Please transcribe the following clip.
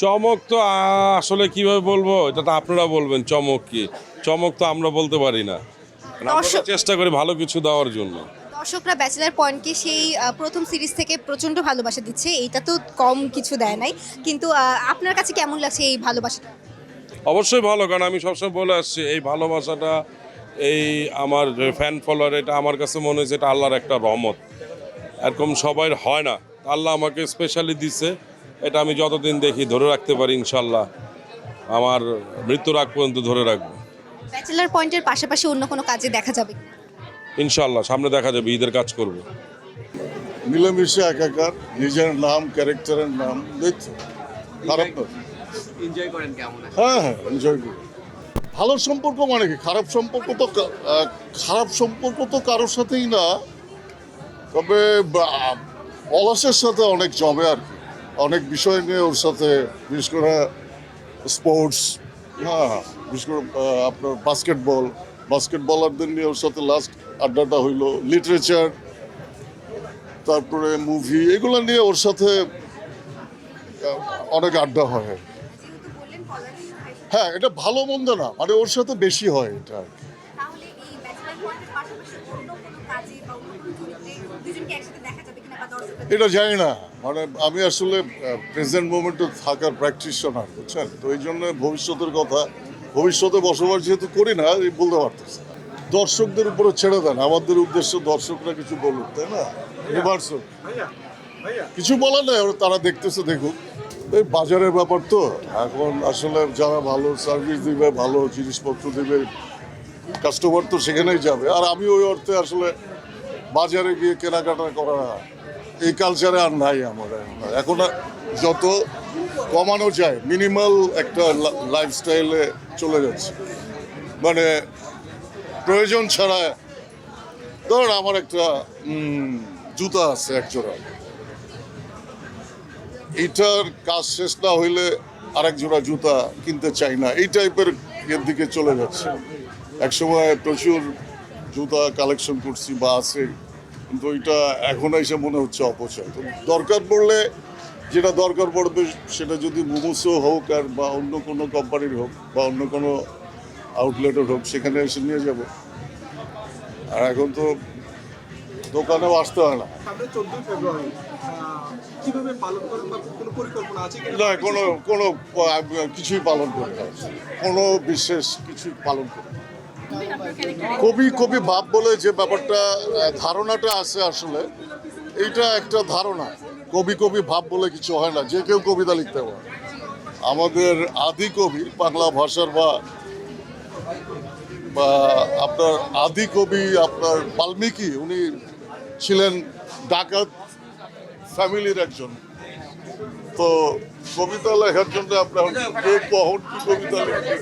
চমক তো আসলে কিভাবে বলবো, এটা তো আপনারা বলবেন চমক কি। চমক তো আমরা বলতে পারি না, আমরা তো দর্শক চেষ্টা করি ভালো কিছু দেওয়ার জন্য। দর্শকরা ব্যাচেলার পয়েন্টকে সেই প্রথম সিরিজ থেকে প্রচণ্ড ভালোবাসা দিচ্ছে, এইটা তো কম কিছু দেয় নাই, কিন্তু আপনার কাছে কেমন লাগছে এই ভালোবাসাটা? অবশ্যই ভালো, কারণ আমি সবসময় বলে আসছি এই ভালোবাসাটা, এই আমার ফ্যান ফলোয়ার, এটা আমার কাছে মনে হয়েছে এটা আল্লাহর একটা রহমত। এরকম সবাই হয় না, আল্লাহ আমাকে স্পেশালি দিছে। এটা আমি যতদিন দেখি ধরে রাখতে পারি, ইনশাল্লাহ আমার মৃত্যুর আগ পর্যন্ত ধরে রাখবো। ব্যাচেলার পয়েন্টের পাশাপাশি অন্য কোনো কাজে দেখা যাবে কি? ইনশাল্লাহ সামনে দেখা যাবে, ঈদের কাজ করব। মিলেমিশে একাকার, নিজের নাম, ক্যারেক্টারের নাম, দেখছি খারাপ না। এনজয় করেন কেমন? হ্যাঁ হ্যাঁ, এনজয় করি। ভালো সম্পর্ক মানে কি? খারাপ সম্পর্ক তো কারোর সাথেই না, তবে পলাশের সাথে অনেক জমে আর কি। অনেক বিষয় নিয়ে ওর সাথে, বিশেষ করে স্পোর্টস, হ্যাঁ, বিশেষ করে আপনার বাস্কেটবলারদের নিয়ে ওর সাথে লাস্ট আড্ডাটা হইলো। লিটারেচার, তারপরে মুভি, এগুলো নিয়ে ওর সাথে অনেক আড্ডা হয়। হ্যাঁ, এটা ভালো মন্দ না, মানে ওর সাথে বেশি হয় এটা আর কি। তাহলে এই ব্যাচেলার পয়েন্টের পাশাপাশি অন্য কোনো কাজে বা অন্য কোনো চরিত্রে দুজনকে একসাথে দেখা যাবে কিনা, বা দর্শকরা এটা জানি না, মানে আমি আসলে প্রেজেন্ট মোমেন্টে থাকার প্র্যাকটিশনার, বুঝছেন তো, এই জন্য ভবিষ্যতের কথা, ভবিষ্যতে বসবাস যেহেতু করি না, এই বলতে পারতেছি না। দর্শকদের উপরে ছেড়ে দেন, আমাদের উদ্দেশ্য দর্শকরা কিছু বলুক, তাই না? রিভার্সও কিছু বলা নেই, ওরা তারা দেখতেছে দেখুক। এই বাজারের ব্যাপার তো, এখন আসলে যারা ভালো সার্ভিস দিবে, ভালো জিনিসপত্র দিবে, কাস্টমার তো সেখানেই যাবে। আর আমি ওই অর্থে আসলে বাজারে গিয়ে কেনাকাটা করা, এই কালচারে আর নাই আমার এখন। আর যত কমানো যায়, মিনিমাল একটা লাইফস্টাইলে চলে যাচ্ছে, মানে প্রয়োজন ছাড়া। ধর আমার একটা জুতা আছে একজোড়া, এইটার কাজ শেষ না হইলে আরেক জোড়া জুতা কিনতে চাই না, এই টাইপের এর দিকে চলে যাচ্ছে। একসময় প্রচুর জুতা কালেকশন করছি বা আছে, কিন্তু ওইটা এখন এসে মনে হচ্ছে অপচয়। তো দরকার পড়লে যেটা দরকার পড়বে, সেটা যদি মোমোসও হোক আর বা অন্য কোনো কোম্পানির হোক বা অন্য কোনো আউটলেটের হোক, সেখানে এসে নিয়ে যাব। আর এখন তো দোকানেও আসতে হয় না। সামনে 14 ফেব্রুয়ারি কিভাবে পালন করেন বা কোনো পরিকল্পনা আছে কি? না, কোনো কিছুই পালন করি না, কোনো বিশেষ কিছুই পালন করি না। কবি কবি ভাব বলে যে ব্যাপারটা, ধারণাটা আছে, আসলে এইটা একটা ধারণা। কবি কবি ভাব বলে কিছু হয় না, যে কেউ কবিতা লিখতে পারে। আমাদের আদি কবি বাংলা ভাষার বা বা আপনার আদি কবি আপনার বাল্মীকি, উনি ছিলেন ডাকাত ফ্যামিলির একজন। তো কবিতা লেখার জন্য আপনার কে কখন কি কবিতা লিখবে।